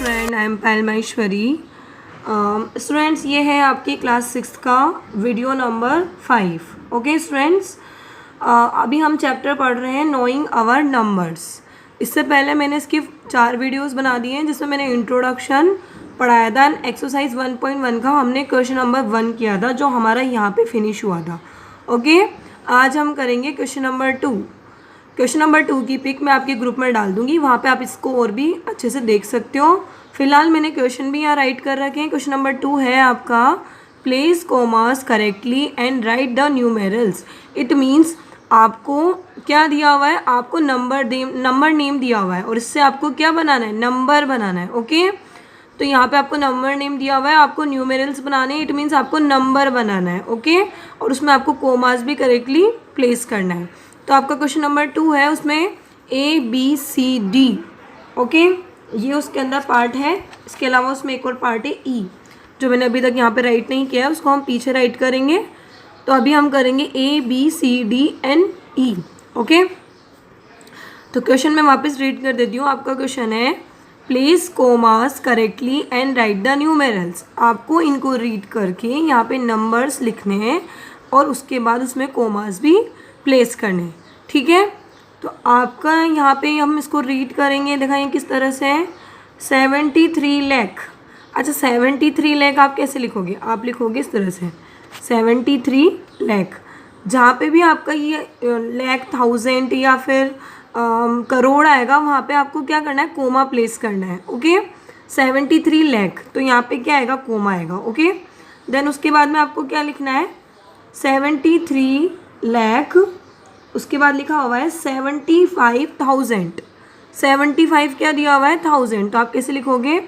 Friend, I am Payal Maheshwari. Students, ये है आपकी क्लास 6 का वीडियो नंबर 5। ओके स्टूडेंट्स, अभी हम चैप्टर पढ़ रहे हैं नोइंग आवर नंबर्स। इससे पहले मैंने इसकी 4 वीडियोस बना दी हैं जिसमें मैंने इंट्रोडक्शन पढ़ाया था। एक्सरसाइज 1.1 का हमने क्वेश्चन नंबर 1 किया था जो हमारा यहाँ पे फिनिश हुआ था। ओके, आज हम करेंगे क्वेश्चन नंबर 2। क्वेश्चन नंबर 2 की पिक मैं आपके ग्रुप में डाल दूंगी, वहाँ पे आप इसको और भी अच्छे से देख सकते हो। फिलहाल मैंने क्वेश्चन भी यहाँ राइट कर रखे हैं। क्वेश्चन नंबर 2 है आपका, place commas correctly and write the numerals. It means आपको क्या दिया हुआ है, आपको नंबर नेम दिया हुआ है और इससे आपको क्या बनाना है, नंबर बनाना है। ओके, तो यहाँ पे आपको नंबर नेम दिया हुआ है, आपको न्यूमेरल्स बनाने हैं। इट मीन्स आपको नंबर बनाना है। ओके, और उसमें आपको कोमास भी करेक्टली प्लेस करना है। तो आपका क्वेश्चन नंबर 2 है, उसमें ABCD। ओके, ये उसके अंदर पार्ट है। इसके अलावा उसमें एक और पार्ट है E, जो मैंने अभी तक यहाँ पे राइट नहीं किया है, उसको हम पीछे राइट करेंगे। तो अभी हम करेंगे ABCDNE। ओके, तो क्वेश्चन मैं वापस रीड कर देती हूँ। आपका क्वेश्चन है, place commas correctly and write the numerals. आपको इनको रीड करके यहाँ पे नंबर्स लिखने हैं और उसके बाद उसमें कोमास भी प्लेस करने। ठीक है, तो आपका यहाँ पे हम इसको रीड करेंगे, दिखाएंगे किस तरह से है। 73 लाख। अच्छा, 73 लाख आप कैसे लिखोगे, आप लिखोगे इस तरह से 73 लाख। जहाँ पे भी आपका ये लाख, थाउजेंड या फिर करोड़ आएगा, वहाँ पे आपको क्या करना है, कोमा प्लेस करना है। ओके, 73 लाख, तो यहाँ पे क्या आएगा, कोमा आएगा। ओके, देन उसके बाद में आपको क्या लिखना है, 73 लाख, उसके बाद लिखा हुआ है 75,000। 75 क्या दिया हुआ है, 1000, तो आप कैसे लिखोगे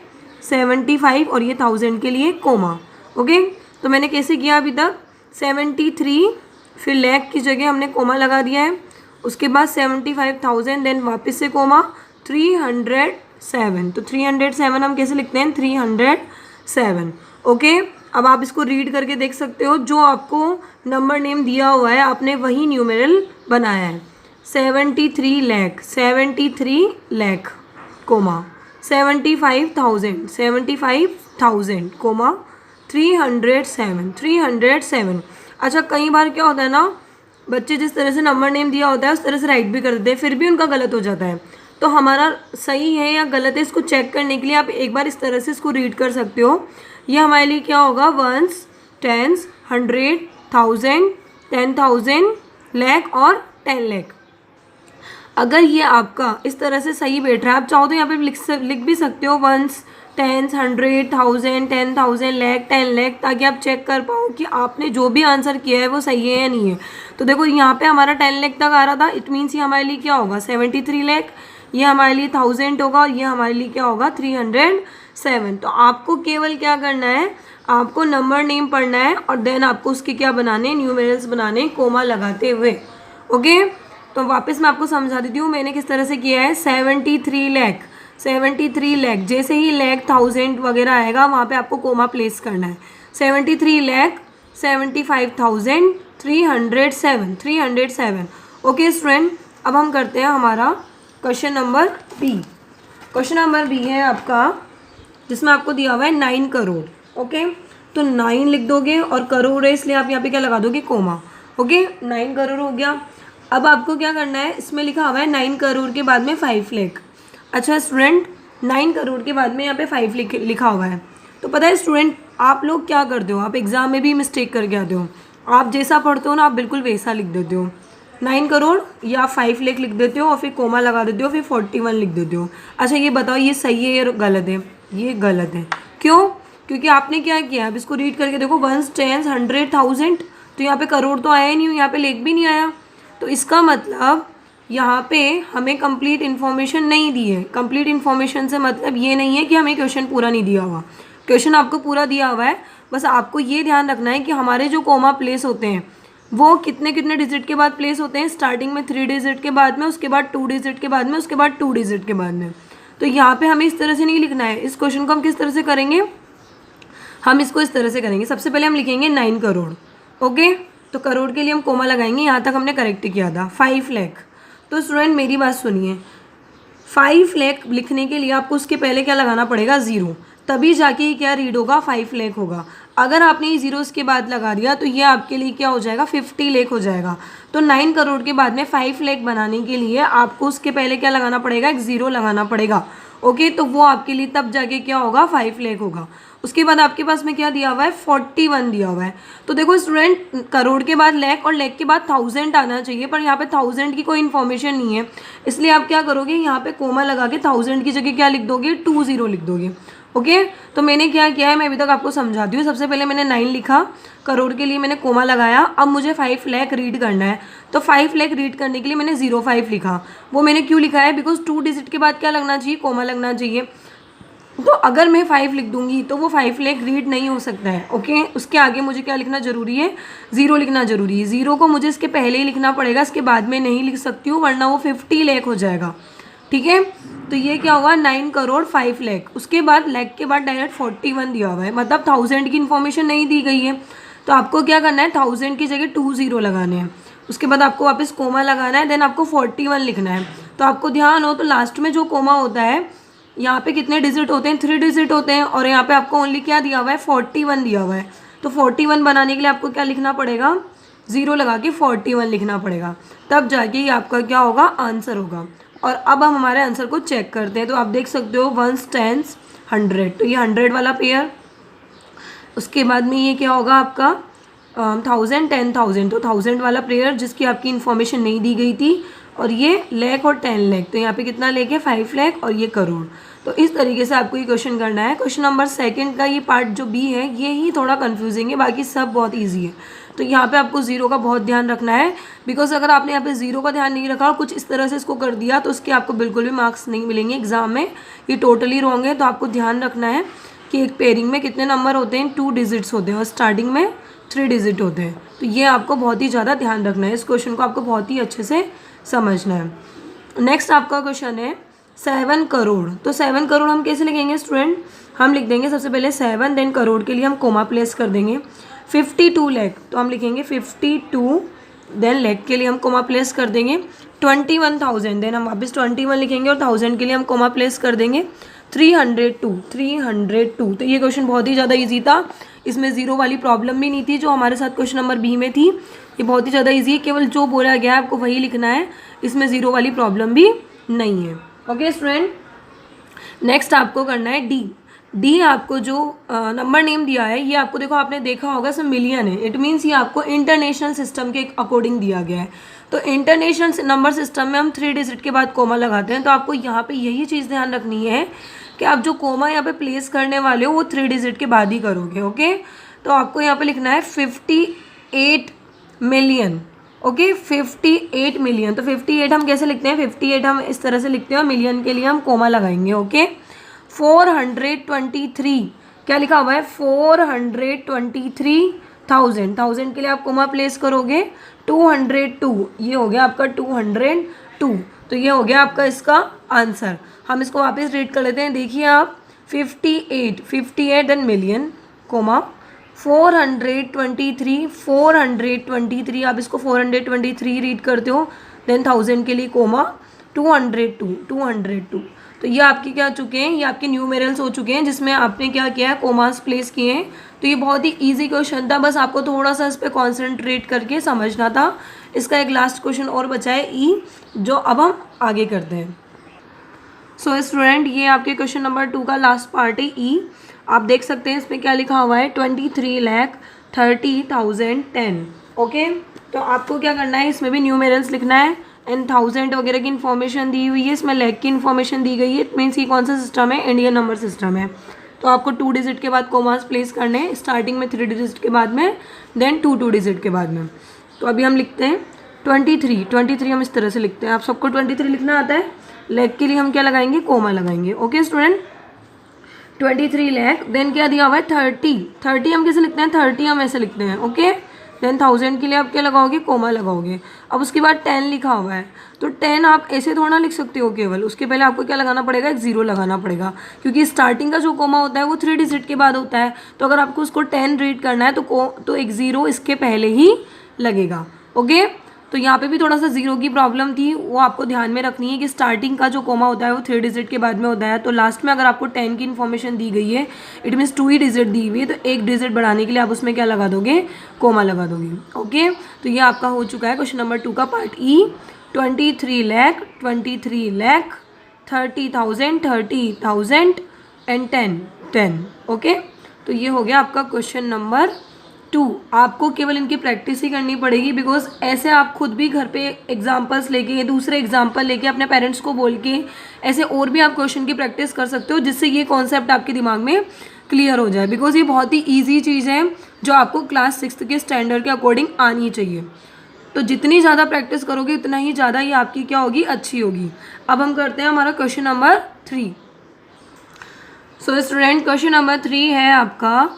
75 और ये 1000 के लिए कोमा। ओके, तो मैंने कैसे किया अभी तक, 73 फिर लाख की जगह हमने कोमा लगा दिया है, उसके बाद 75,000, देन वापस से कोमा 307। तो 307 हम कैसे लिखते हैं, 307। ओके, अब आप इसको रीड करके देख सकते हो, जो आपको नंबर नेम दिया हुआ है आपने वही न्यूमेरल बनाया है। 73 लाख, 73 लाख कोमा 75,000, 75,000 कोमा 307, 307। अच्छा, कई बार क्या होता है ना, बच्चे जिस तरह से नंबर नेम दिया होता है उस तरह से राइट भी कर देते हैं, फिर भी उनका गलत हो जाता है। तो हमारा सही है या गलत है, इसको चेक करने के लिए आप एक बार इस तरह से इसको रीड कर सकते हो। ये हमारे लिए क्या होगा, 1s, 10s, 100, 1000, 10,000, लाख और 10 लाख। अगर ये आपका इस तरह से सही बैठ रहा है, आप चाहो तो यहाँ पे लिख भी सकते हो 1s, 10s, 100, 1000, 10,000, लाख, 10 लाख, ताकि आप चेक कर पाओ कि आपने जो भी आंसर किया है वो सही है या नहीं है। तो देखो यहाँ पे हमारा 10 लाख तक आ रहा था, इट मीन्स ये हमारे लिए क्या होगा, 73 लाख, ये हमारे लिए 1000 होगा और ये हमारे लिए क्या होगा, 307। तो आपको केवल क्या करना है, आपको नंबर नेम पढ़ना है और देन आपको उसके क्या बनाने, न्यूमेरल्स बनाने, कोमा लगाते हुए। ओके, तो वापस मैं आपको समझा देती हूँ मैंने किस तरह से किया है। 73 लाख, 73 लाख, जैसे ही लाख, 1000 वगैरह आएगा वहाँ पे आपको कोमा प्लेस करना है। 73 लाख, 75,000, 307, 307। ओके स्टूडेंट, अब हम करते हैं हमारा question number B. Question number B है आपका, जिसमें आपको दिया हुआ है 9 करोड़। ओके, तो 9 लिख दोगे और करोड़ है इसलिए आप यहाँ पे क्या लगा दोगे, कोमा। ओके, 9 करोड़ हो गया। अब आपको क्या करना है, इसमें लिखा हुआ है 9 करोड़ के बाद में 5 लाख। अच्छा स्टूडेंट, 9 करोड़ के बाद में यहाँ पे 5 लिखा हुआ है। तो पता है स्टूडेंट, आप लोग क्या करते हो, आप एग्ज़ाम में भी मिस्टेक करके आते हो। आप जैसा पढ़ते हो ना, आप बिल्कुल वैसा लिख देते हो। 9 करोड़ या 5 लाख लिख देते हो और फिर कोमा लगा देते हो, फिर 41 लिख देते हो। अच्छा ये बताओ, ये सही है या गलत है, ये गलत है। क्यों, क्योंकि आपने क्या किया, अब इसको रीड करके देखो, 1s, 10s, 100, 1000, तो यहाँ पे करोड़ तो आया ही नहीं, यहाँ पे लाख भी नहीं आया। तो इसका मतलब यहाँ पे हमें कंप्लीट इन्फॉर्मेशन नहीं दी है। कंप्लीट इन्फॉर्मेशन से मतलब ये नहीं है कि हमें क्वेश्चन पूरा नहीं दिया हुआ, क्वेश्चन आपको पूरा दिया हुआ है। बस आपको ये ध्यान रखना है कि हमारे जो कोमा प्लेस होते हैं वो कितने कितने डिजिट के बाद प्लेस होते हैं। स्टार्टिंग में 3 डिजिट के बाद में, उसके बाद 2 डिजिट के बाद में, उसके बाद 2 डिजिट के बाद में। तो यहाँ पे हमें इस तरह से नहीं लिखना है। इस क्वेश्चन को हम किस तरह से करेंगे, हम इसको इस तरह से करेंगे। सबसे पहले हम लिखेंगे 9 करोड़। ओके, तो करोड़ के लिए हम कोमा लगाएंगे, यहाँ तक हमने करेक्ट किया था। 5 लाख, तो स्टूडेंट मेरी बात सुनिए, 5 लाख लिखने के लिए आपको उसके पहले क्या लगाना पड़ेगा, 0, तभी जाके ये क्या रीड होगा, 5 लाख होगा। अगर आपने ये 0 इसके बाद लगा दिया तो ये आपके लिए क्या हो जाएगा, 50 लाख हो जाएगा। तो 9 करोड़ के बाद में 5 लाख बनाने के लिए आपको उसके पहले क्या लगाना पड़ेगा, एक 0 लगाना पड़ेगा। ओके, तो वो आपके लिए तब जाके क्या होगा, 5 लाख होगा। उसके बाद आपके पास में क्या दिया हुआ है, 41 दिया हुआ है। तो देखो स्टूडेंट, करोड़ के बाद लाख और लाख के बाद 1000 आना चाहिए, पर यहाँ पे 1000 की कोई इन्फॉर्मेशन नहीं है, इसलिए आप क्या करोगे, यहाँ पे कोमा लगा के 1000 की जगह क्या लिख दोगे, 20 लिख दोगे। ओके, तो मैंने क्या किया है, मैं अभी तक आपको समझाती हूँ। सबसे पहले मैंने 9 लिखा, करोड़ के लिए मैंने कोमा लगाया। अब मुझे 5 लाख रीड करना है, तो 5 लाख रीड करने के लिए मैंने 05 लिखा। वो मैंने क्यों लिखा है, बिकॉज 2 डिजिट के बाद क्या लगना चाहिए, कोमा लगना चाहिए। तो अगर मैं 5 लिख दूंगी तो वो 5 लाख रीड नहीं हो सकता है। ओके, उसके आगे मुझे क्या लिखना जरूरी है, 0 लिखना जरूरी है। 0 को मुझे इसके पहले ही लिखना पड़ेगा, इसके बाद में नहीं लिख सकती हूँ, वरना वो 50 लाख हो जाएगा। ठीक है, तो ये क्या हुआ, 9 करोड़ 5 लाख। उसके बाद लाख के बाद डायरेक्ट 41 दिया हुआ है, मतलब 1000 की इन्फॉर्मेशन नहीं दी गई है। तो आपको क्या करना है, 1000 की जगह 20 लगाने हैं। उसके बाद आपको वापस कोमा लगाना है, देन आपको 41 लिखना है। तो आपको ध्यान हो तो लास्ट में जो कोमा होता है, यहाँ पे कितने डिजिट होते हैं, 3 डिजिट होते हैं, और यहाँ पे आपको ओनली क्या दिया हुआ है, 41 दिया हुआ है। तो 41 बनाने के लिए आपको क्या लिखना पड़ेगा, 0 लगा के 41 लिखना पड़ेगा, तब जाके ये आपका क्या होगा, आंसर होगा। और अब हम हमारे आंसर को चेक करते हैं। तो आप देख सकते हो 1s 10s 100, तो ये 100 वाला पेयर। उसके बाद में ये क्या होगा आपका 1000 10,000, तो 1000 वाला पेयर जिसकी आपकी इन्फॉर्मेशन नहीं दी गई थी। और ये लाख और 10 लाख, तो यहाँ पे कितना लाख है, 5 लाख, और ये करोड़। तो इस तरीके से आपको ये क्वेश्चन करना है। क्वेश्चन नंबर 2 का ये पार्ट जो बी है, ये ही थोड़ा कन्फ्यूजिंग है, बाकी सब बहुत ईजी है। तो यहाँ पे आपको 0 का बहुत ध्यान रखना है, बिकॉज अगर आपने यहाँ पे 0 का ध्यान नहीं रखा और कुछ इस तरह से इसको कर दिया तो उसके आपको बिल्कुल भी मार्क्स नहीं मिलेंगे एग्जाम में, ये टोटली रॉन्ग है। तो आपको ध्यान रखना है कि एक पेयरिंग में कितने नंबर होते हैं, 2 डिजिट्स होते हैं, और स्टार्टिंग में 3 डिजिट होते हैं। तो ये आपको बहुत ही ज़्यादा ध्यान रखना है, इस क्वेश्चन को आपको बहुत ही अच्छे से समझना है। नेक्स्ट आपका क्वेश्चन है 7 करोड़। तो 7 करोड़ हम कैसे लिखेंगे स्टूडेंट, हम लिख देंगे सबसे पहले 7, देन करोड़ के लिए हम कोमा प्लेस कर देंगे। 52 लाख, तो हम लिखेंगे 52, देन लाख के लिए हम कोमा प्लेस कर देंगे। 21,000, देन हम वापस 21 लिखेंगे और 1000 के लिए हम कोमा प्लेस कर देंगे। 302, तो ये क्वेश्चन बहुत ही ज़्यादा ईजी था, इसमें 0 वाली प्रॉब्लम भी नहीं थी जो हमारे साथ क्वेश्चन नंबर बी में थी। ये बहुत ही ज़्यादा ईजी है, केवल जो बोला गया है आपको वही लिखना है, इसमें 0 वाली प्रॉब्लम भी नहीं है। ओके स्टूडेंट, नेक्स्ट आपको करना है डी आपको जो नंबर नेम दिया है, ये आपको देखो, आपने देखा होगा इसमें मिलियन है, इट मीन्स ये आपको इंटरनेशनल सिस्टम के अकॉर्डिंग दिया गया है। तो इंटरनेशनल नंबर सिस्टम में हम 3 डिजिट के बाद कोमा लगाते हैं। तो आपको यहाँ पे यही चीज़ ध्यान रखनी है कि आप जो कोमा यहाँ पे प्लेस करने वाले हो वो 3 डिजिट के बाद ही करोगे। ओके, तो आपको यहाँ पे लिखना है 58 मिलियन। Okay, 58 million. तो 58 हम कैसे लिखते हैं, 58 हम इस तरह से लिखते हैं, और मिलियन के लिए हम कोमा लगाएंगे। ओके, 423, क्या लिखा हुआ है, 423,000, 1000 के लिए आप कोमा प्लेस करोगे। 202, ये हो गया आपका 202, तो ये हो गया आपका इसका आंसर। हम इसको वापस रीड कर लेते हैं, देखिए आप 58 देन मिलियन कोमा 423 आप इसको 423 रीड करते हो, देन 1000 के लिए कोमा 202। तो ये आपके क्या चुके हैं, ये आपके न्यूमेरल्स हो चुके हैं जिसमें आपने क्या किया है, कोमास प्लेस किए हैं। तो ये बहुत ही इजी क्वेश्चन था, बस आपको थोड़ा सा इस पर कॉन्सेंट्रेट करके समझना था। इसका एक लास्ट क्वेश्चन और बचा है ई, जो अब हम आगे करते हैं। सो स्टूडेंट, ये आपके क्वेश्चन नंबर 2 का लास्ट पार्ट है ई। आप देख सकते हैं इसमें क्या लिखा हुआ है, 23,30,010। ओके, तो आपको क्या करना है, इसमें भी न्यूमेरल्स लिखना है एंड 1000 वगैरह की इन्फॉर्मेशन दी हुई है, इसमें लाख की इन्फॉर्मेशन दी गई है। इट मीन्स ये कौन सा सिस्टम है, इंडियन नंबर सिस्टम है। तो आपको 2 डिजिट के बाद कोमास प्लेस करने हैं, स्टार्टिंग में 3 डिजिट के बाद में, देन 2 डिजिट के बाद में। तो अभी हम लिखते हैं 23 हम इस तरह से लिखते हैं। आप सबको 23 लिखना आता है। लाख के लिए हम क्या लगाएंगे, कोमा लगाएंगे। ओके स्टूडेंट, 23 लाख, देन क्या दिया हुआ है 30 हम कैसे लिखते हैं, 30 हम ऐसे लिखते हैं। ओके, देन 1000 के लिए आप क्या लगाओगे, कोमा लगाओगे। अब उसके बाद 10 लिखा हुआ है, तो 10 आप ऐसे थोड़ा लिख सकते हो केवल, उसके पहले आपको क्या लगाना पड़ेगा, एक 0 लगाना पड़ेगा, क्योंकि स्टार्टिंग का जो कोमा होता है वो 3 डिजिट के बाद होता है। तो अगर आपको उसको 10 रीड करना है तो एक 0 इसके पहले ही लगेगा। ओके, तो यहाँ पे भी थोड़ा सा जीरो की प्रॉब्लम थी, वो आपको ध्यान में रखनी है कि स्टार्टिंग का जो कोमा होता है वो 3 डिजिट के बाद में होता है। तो लास्ट में अगर आपको 10 की इन्फॉर्मेशन दी गई है, इट मीन्स 2 ही डिजिट दी हुई है, तो 1 डिजिट बढ़ाने के लिए आप उसमें क्या लगा दोगे, कोमा लगा दोगे। ओके, तो ये आपका हो चुका है क्वेश्चन नंबर 2 का part E. 23 lakh 23 lakh 30,000 30,000 and 10। Okay, तो ये हो गया आपका क्वेश्चन नंबर 2। आपको केवल इनकी प्रैक्टिस ही करनी पड़ेगी, बिकॉज ऐसे आप खुद भी घर पे एग्जाम्पल्स लेके, दूसरे एग्जाम्पल लेके, अपने पेरेंट्स को बोल के ऐसे और भी आप क्वेश्चन की प्रैक्टिस कर सकते हो, जिससे ये कॉन्सेप्ट आपके दिमाग में क्लियर हो जाए। बिकॉज ये बहुत ही ईजी चीज़ है जो आपको क्लास 6 के स्टैंडर्ड के अकॉर्डिंग आनी चाहिए। तो जितनी ज़्यादा प्रैक्टिस करोगे उतना ही ज़्यादा ये आपकी क्या होगी, अच्छी होगी। अब हम करते हैं हमारा question number 3। So student, question number 3 है आपका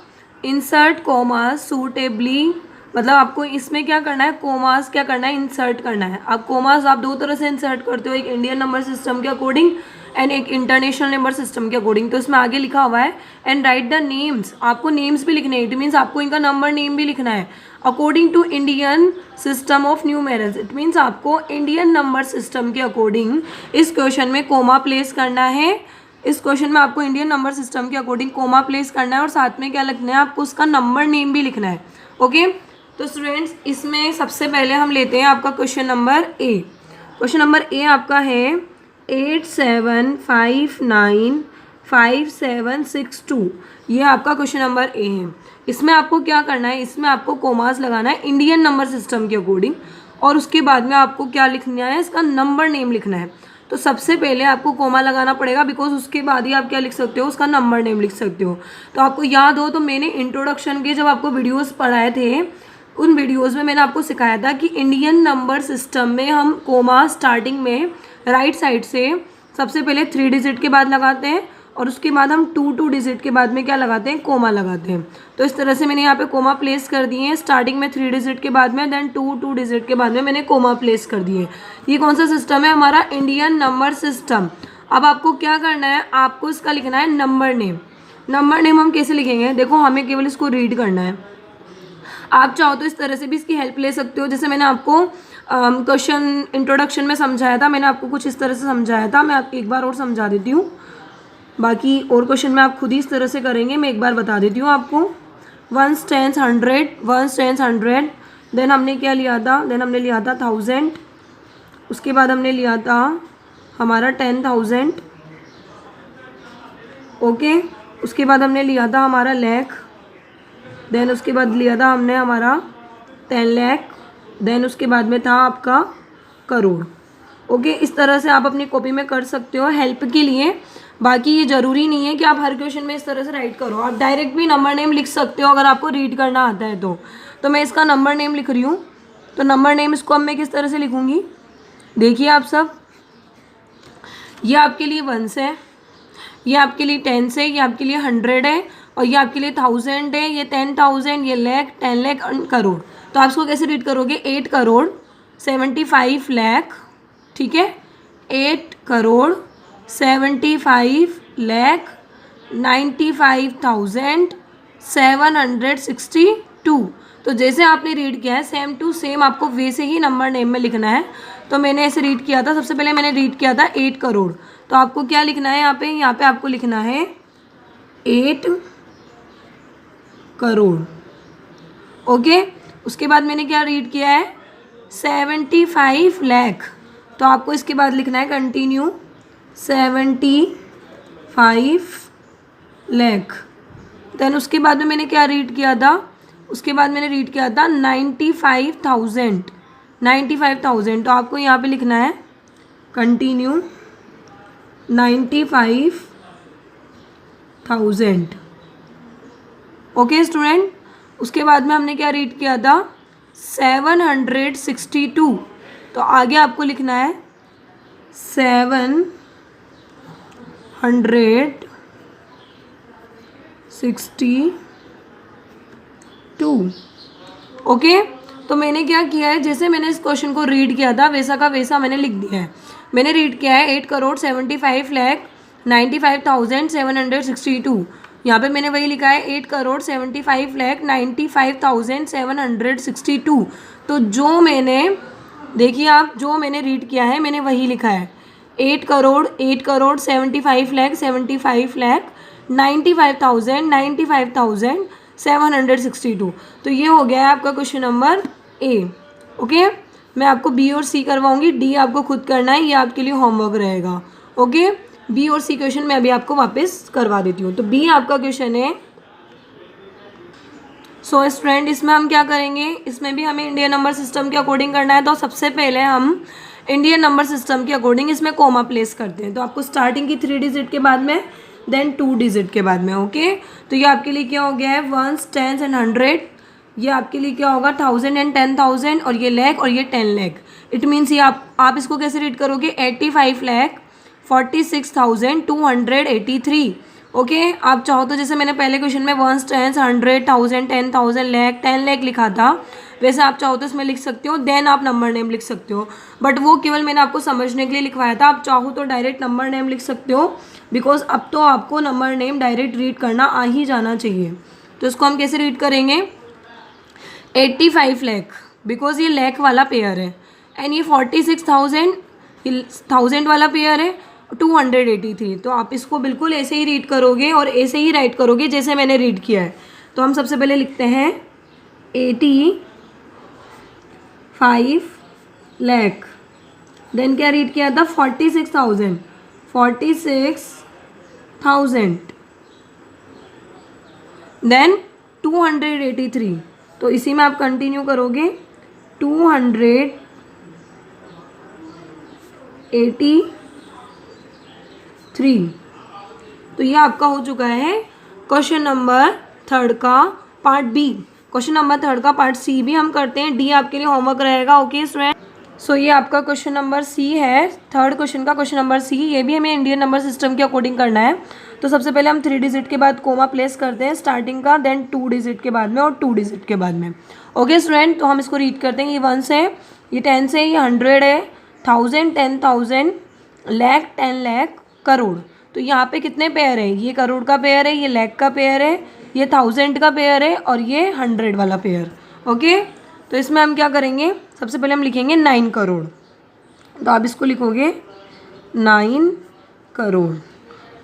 इंसर्ट कोमास सूटेबली। मतलब आपको इसमें क्या करना है, कोमास क्या करना है, इंसर्ट करना है। आप कोमास आप दो तरह से इंसर्ट करते हो, एक इंडियन नंबर सिस्टम के अकॉर्डिंग एंड एक इंटरनेशनल नंबर सिस्टम के अकॉर्डिंग। तो इसमें आगे लिखा हुआ है एंड राइट द नेम्स। आपको नेम्स भी लिखने हैं, इट मीन्स आपको इनका नंबर नेम भी लिखना है according to Indian system of numerals. It means आपको इंडियन नंबर सिस्टम के अकॉर्डिंग इस क्वेश्चन में कोमा प्लेस करना है। इस क्वेश्चन में आपको इंडियन नंबर सिस्टम के अकॉर्डिंग कोमा प्लेस करना है और साथ में क्या लिखना है, आपको उसका नंबर नेम भी लिखना है। ओके, तो स्टूडेंट्स इसमें सबसे पहले हम लेते हैं आपका question number A. Question number A आपका है 87595762। ये आपका क्वेश्चन नंबर ए है। इसमें आपको क्या करना है, इसमें आपको कोमास लगाना है इंडियन नंबर सिस्टम के अकॉर्डिंग, और उसके बाद में आपको क्या लिखना है, इसका नंबर नेम लिखना है। तो सबसे पहले आपको कोमा लगाना पड़ेगा, बिकॉज उसके बाद ही आप क्या लिख सकते हो, उसका नंबर नेम लिख सकते हो। तो आपको याद हो तो मैंने इंट्रोडक्शन के जब आपको वीडियोस पढ़ाए थे, उन वीडियोस में मैंने आपको सिखाया था कि इंडियन नंबर सिस्टम में हम कोमा स्टार्टिंग में राइट साइड से सबसे पहले 3 डिजिट के बाद लगाते हैं और उसके बाद हम 2 डिजिट के बाद में क्या लगाते हैं, कोमा लगाते हैं। तो इस तरह से मैंने यहाँ पे कोमा प्लेस कर दिए हैं, स्टार्टिंग में 3 डिजिट के बाद में, देन 2 डिजिट के बाद में मैंने कोमा प्लेस कर दिए। ये कौन सा सिस्टम है, हमारा इंडियन नंबर सिस्टम। अब आपको क्या करना है, आपको इसका लिखना है नंबर नेम। नंबर नेम हम कैसे लिखेंगे, देखो हमें केवल इसको रीड करना है। आप चाहो तो इस तरह से भी इसकी हेल्प ले सकते हो, जैसे मैंने आपको क्वेश्चन इंट्रोडक्शन में समझाया था, मैंने आपको कुछ इस तरह से समझाया था। मैं आपको एक बार और समझा देती हूँ, बाकी और क्वेश्चन में आप खुद ही इस तरह से करेंगे। मैं एक बार बता देती हूँ आपको। 1 10 100 1 10 100, देन हमने क्या लिया था, देन हमने लिया था 1000, उसके बाद हमने लिया था हमारा 10,000। ओके, उसके बाद हमने लिया था हमारा लाख, देन उसके बाद लिया था हमने हमारा 10 लाख, देन उसके बाद में था आपका करोड़। ओके, इस तरह से आप अपनी कॉपी में कर सकते हो हेल्प के लिए। बाकी ये ज़रूरी नहीं है कि आप हर क्वेश्चन में इस तरह से राइट करो, आप डायरेक्ट भी नंबर नेम लिख सकते हो अगर आपको रीड करना आता है तो मैं इसका नंबर नेम लिख रही हूँ। तो नंबर नेम इसको अब मैं किस तरह से लिखूँगी, देखिए आप सब। ये आपके लिए 1 है, ये आपके लिए 10 है, ये आपके लिए 100 है, और ये आपके लिए 1000 है, ये 10,000, ये लाख, 10 लाख और करोड़। तो आप इसको कैसे रीड करोगे, 8 करोड़ 75 लाख, ठीक है, 8 करोड़ 75 लाख 95,762। तो जैसे आपने रीड किया है सेम टू सेम आपको वैसे ही नंबर नेम में लिखना है। तो मैंने ऐसे रीड किया था, सबसे पहले मैंने रीड किया था 8 करोड़। तो आपको क्या लिखना है, यहाँ पे आपको लिखना है 8 करोड़। ओके, उसके बाद मैंने क्या रीड किया है 75 लाख। तो आपको इसके बाद लिखना है कंटिन्यू 75 लाख। देन उसके बाद में मैंने क्या रीड किया था, उसके बाद मैंने रीड किया था 95,000। तो आपको यहाँ पे लिखना है कंटिन्यू 95,000। ओके स्टूडेंट, उसके बाद में हमने क्या रीड किया था 762। तो आगे आपको लिखना है 762। ओके, तो मैंने क्या किया है, जैसे मैंने इस क्वेश्चन को रीड किया था वैसा का वैसा मैंने लिख दिया है। मैंने रीड किया है 8 करोड़ 75 लाख 95,762। यहाँ पे मैंने वही लिखा है 8 करोड़ 75 लाख 95,762। तो जो मैंने देखिए आप, जो मैंने रीड किया है मैंने वही लिखा है। 8 करोड़ 75 लाख 95,762। तो ये हो गया है आपका क्वेश्चन नंबर ए। ओके, मैं आपको बी और सी करवाऊंगी, डी आपको खुद करना है, ये आपके लिए होमवर्क रहेगा। ओके, बी और सी क्वेश्चन मैं अभी आपको वापस करवा देती हूँ। तो बी आपका क्वेश्चन है। सो स्टूडेंट, इसमें हम क्या करेंगे, इसमें भी हमें इंडियन नंबर सिस्टम के अकॉर्डिंग करना है। तो सबसे पहले हम इंडियन नंबर सिस्टम के अकॉर्डिंग इसमें कोमा प्लेस करते हैं। तो आपको स्टार्टिंग की 3 डिजिट के बाद में, देन 2 डिजिट के बाद में। ओके, तो ये आपके लिए क्या हो गया है, 1s 10s एंड 100। ये आपके लिए क्या होगा, 1000 एंड 10,000, और ये लाख और ये 10 लाख। इट मीन्स ये आप इसको कैसे रीड करोगे, 85,46,283। ओके, आप चाहो तो जैसे मैंने पहले क्वेश्चन में 1s 10s 100 1000 10,000 लाख 10 लाख लिखा था, वैसे आप चाहो तो इसमें लिख सकते हो, देन आप नंबर नेम लिख सकते हो। बट वो केवल मैंने आपको समझने के लिए लिखवाया था। आप चाहो तो डायरेक्ट नंबर नेम लिख सकते हो, बिकॉज अब तो आपको नंबर नेम डायरेक्ट रीड करना आ ही जाना चाहिए। तो इसको हम कैसे रीड करेंगे, 85 लाख, बिकॉज ये लाख वाला पेयर है, एंड ये 46,000 1000 वाला पेयर है, 283। तो आप इसको बिल्कुल ऐसे ही रीड करोगे और ऐसे ही राइट करोगे जैसे मैंने रीड किया है। तो हम सबसे पहले लिखते हैं 85 लाख, देन क्या रीड किया था, 46,000 देन 283। तो इसी में आप कंटिन्यू करोगे, 283। तो ये आपका हो चुका है क्वेश्चन नंबर 3 का पार्ट बी। क्वेश्चन नंबर 3 का पार्ट सी भी हम करते हैं। डी आपके लिए होमवर्क रहेगा। ओके स्टूडेंट, सो ये आपका क्वेश्चन नंबर सी है, 3rd क्वेश्चन का क्वेश्चन नंबर सी। ये भी हमें इंडियन नंबर सिस्टम के अकॉर्डिंग करना है। तो सबसे पहले हम 3 डिजिट के बाद कोमा प्लेस करते हैं स्टार्टिंग का, देन 2 डिजिट के बाद में और 2 डिजिट के बाद में। ओके स्टूडेंट, तो हम इसको रीड करते हैं। ये 1 है, ये 10 है, ये 100 है, 1000 10,000 लाख 10 लाख करोड़। तो यहाँ पे कितने पेयर है, ये करोड़ का पेयर है, ये लाख का पेयर है, ये 1000 का पेयर है, और ये 100 वाला पेयर। ओके, तो इसमें हम क्या करेंगे, सबसे पहले हम लिखेंगे 9 करोड़। तो आप इसको लिखोगे 9 करोड़।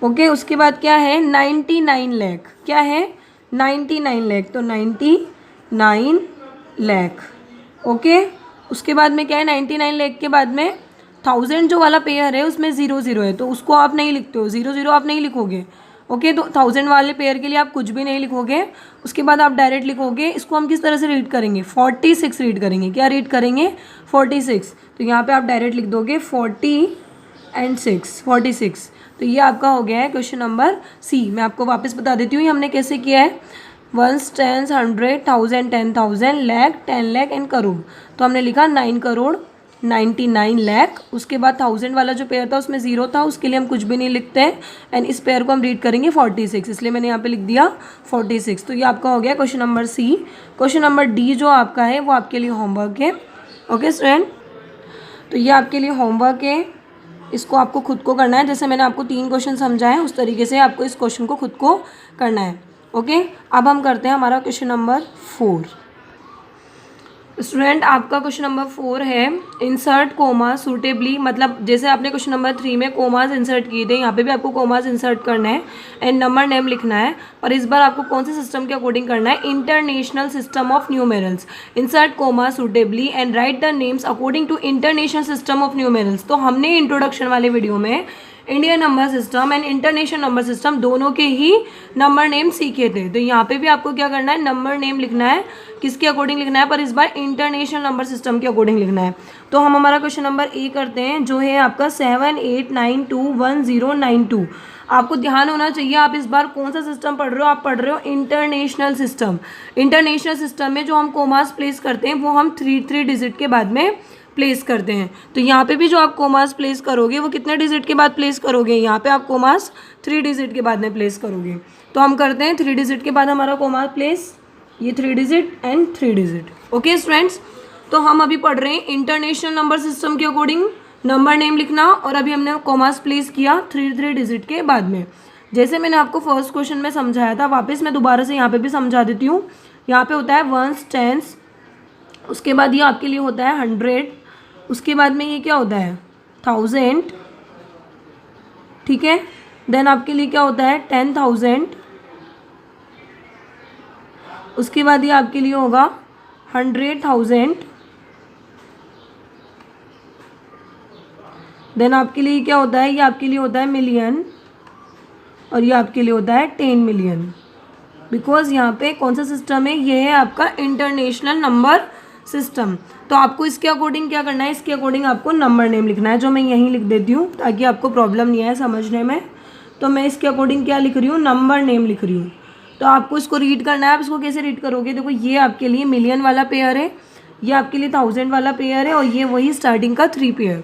ओके, उसके बाद क्या है, 99 लाख। क्या है, 99 लाख, तो 99 लाख। ओके, उसके बाद में क्या है, 99 लाख के बाद में 1000 जो वाला पेयर है उसमें 00 है, तो उसको आप नहीं लिखते हो, 00 आप नहीं लिखोगे। ओके, तो 1000 वाले पेयर के लिए आप कुछ भी नहीं लिखोगे। उसके बाद आप डायरेक्ट लिखोगे, इसको हम किस तरह से रीड करेंगे, 46 रीड करेंगे। क्या रीड करेंगे, 46। तो यहाँ पे आप डायरेक्ट लिख दोगे 40 एंड 6, 46। तो ये आपका हो गया है क्वेश्चन नंबर सी। मैं आपको वापस बता देती हूँ ये हमने कैसे किया है, 1s 10s 100 1000 10,000 lakh 10 lakh and crore. तो हमने लिखा 9 करोड़ 99 लाख। उसके बाद 1000 वाला जो पेयर था उसमें 0 था, उसके लिए हम कुछ भी नहीं लिखते हैं, एंड इस पेयर को हम रीड करेंगे 46, इसलिए मैंने यहाँ पे लिख दिया 46। तो ये आपका हो गया question number C. Question number D जो आपका है वो आपके लिए होमवर्क है। ओके स्टूडेंट, तो ये आपके लिए होमवर्क है, इसको आपको खुद को करना है। जैसे मैंने आपको 3 क्वेश्चन समझाए उस तरीके से आपको इस क्वेश्चन को खुद को करना है। ओके, अब हम करते हैं हमारा क्वेश्चन नंबर 4। स्टूडेंट, आपका क्वेश्चन नंबर 4 है, इंसर्ट कोमा सूटेबली। मतलब जैसे आपने क्वेश्चन नंबर 3 में कोमास इंसर्ट किए थे, यहाँ पे भी आपको कोमास इंसर्ट करना है एंड नंबर नेम लिखना है। और इस बार आपको कौन से सिस्टम के अकॉर्डिंग करना है, international system of numerals. Insert comma suitably and write the names according to international system of numerals. तो हमने इंट्रोडक्शन वाले वीडियो में Indian number system and international number system दोनों के ही नंबर नेम सीखे थे। तो यहाँ पे भी आपको क्या करना है, नंबर नेम लिखना है, किसके अकॉर्डिंग लिखना है, पर इस बार इंटरनेशनल नंबर सिस्टम के अकॉर्डिंग लिखना है। तो हम हमारा क्वेश्चन नंबर ए करते हैं, जो है आपका 78921092। आपको ध्यान होना चाहिए आप इस बार कौन सा सिस्टम पढ़ रहे हो, आप पढ़ रहे हो इंटरनेशनल सिस्टम। इंटरनेशनल सिस्टम में जो हम कोमास प्लेस करते हैं वो हम 3 डिजिट के बाद में प्लेस करते हैं। तो यहाँ पे भी जो आप कोमास प्लेस करोगे वो कितने डिजिट के बाद प्लेस करोगे, यहाँ पे आप कोमास 3 डिजिट के बाद में प्लेस करोगे। तो हम करते हैं 3 डिजिट के बाद हमारा कोमास प्लेस, ये 3 digit and 3 digit. Okay students, तो हम अभी पढ़ रहे हैं इंटरनेशनल नंबर सिस्टम के अकॉर्डिंग नंबर नेम लिखना, और अभी हमने कोमास प्लेस किया 3 डिजिट के बाद में। जैसे मैंने आपको फर्स्ट क्वेश्चन में समझाया था, वापस मैं दोबारा से यहाँ पे भी समझा देती हूँ। यहाँ पे होता है 1s 10s, उसके बाद ये आपके लिए होता है 100, उसके बाद में ये क्या होता है 1000, ठीक है। देन आपके लिए क्या होता है 10,000, उसके बाद ये आपके लिए होगा 100,000, देन आपके लिए क्या होता है, ये आपके लिए होता है मिलियन, और ये आपके लिए होता है 10 मिलियन। बिकॉज यहाँ पे कौन सा सिस्टम है, ये है आपका इंटरनेशनल नंबर सिस्टम। तो आपको इसके अकॉर्डिंग क्या करना है, इसके अकॉर्डिंग आपको नंबर नेम लिखना है, जो मैं यहीं लिख देती हूँ ताकि आपको प्रॉब्लम नहीं आए समझने में। तो मैं इसके अकॉर्डिंग क्या लिख रही हूँ, नंबर नेम लिख रही हूँ। तो आपको इसको रीड करना है। आप इसको कैसे रीड करोगे, देखो ये आपके लिए मिलियन वाला पेयर है, ये आपके लिए 1000 वाला पेयर है, और ये वही स्टार्टिंग का 3 पेयर।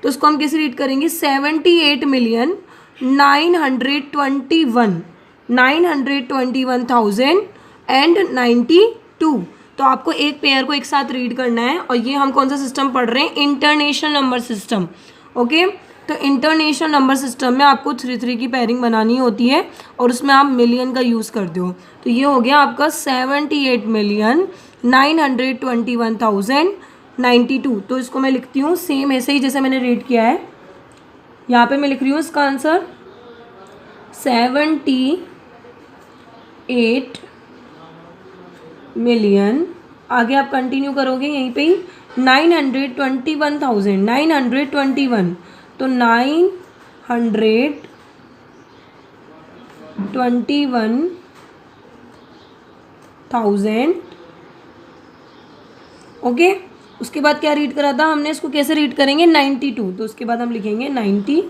तो इसको हम कैसे रीड करेंगे, 78,921,922। तो आपको एक पेयर को एक साथ रीड करना है। और ये हम कौन सा सिस्टम पढ़ रहे हैं, इंटरनेशनल नंबर सिस्टम। ओके, तो इंटरनेशनल नंबर सिस्टम में आपको 3 की पेयरिंग बनानी होती है, और उसमें आप मिलियन का यूज़ करते हो। तो ये हो गया आपका 78,921,092। तो इसको मैं लिखती हूँ सेम ऐसे ही जैसे मैंने रीड किया है। यहाँ पे मैं लिख रही हूँ इसका आंसर 78 मिलियन। आगे आप कंटिन्यू करोगे यहीं पे ही 921,921, तो 921,000। ओके, उसके बाद क्या रीड करा था हमने, इसको कैसे रीड करेंगे 92। तो उसके बाद हम लिखेंगे 92।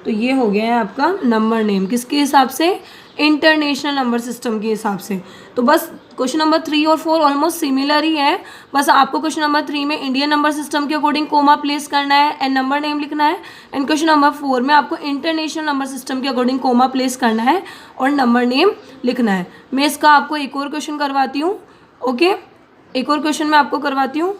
तो ये हो गया है आपका नंबर नेम, किसके हिसाब से, इंटरनेशनल नंबर सिस्टम के हिसाब से। तो बस क्वेश्चन नंबर 3 और 4 ऑलमोस्ट सिमिलर ही है। बस आपको क्वेश्चन नंबर 3 में इंडियन नंबर सिस्टम के अकॉर्डिंग कोमा प्लेस करना है एंड नंबर नेम लिखना है, एंड क्वेश्चन नंबर 4 में आपको इंटरनेशनल नंबर सिस्टम के अकॉर्डिंग कोमा प्लेस करना है और नंबर नेम लिखना है। मैं इसका आपको एक और क्वेश्चन करवाती हूँ। ओके, एक और क्वेश्चन मैं आपको करवाती हूँ।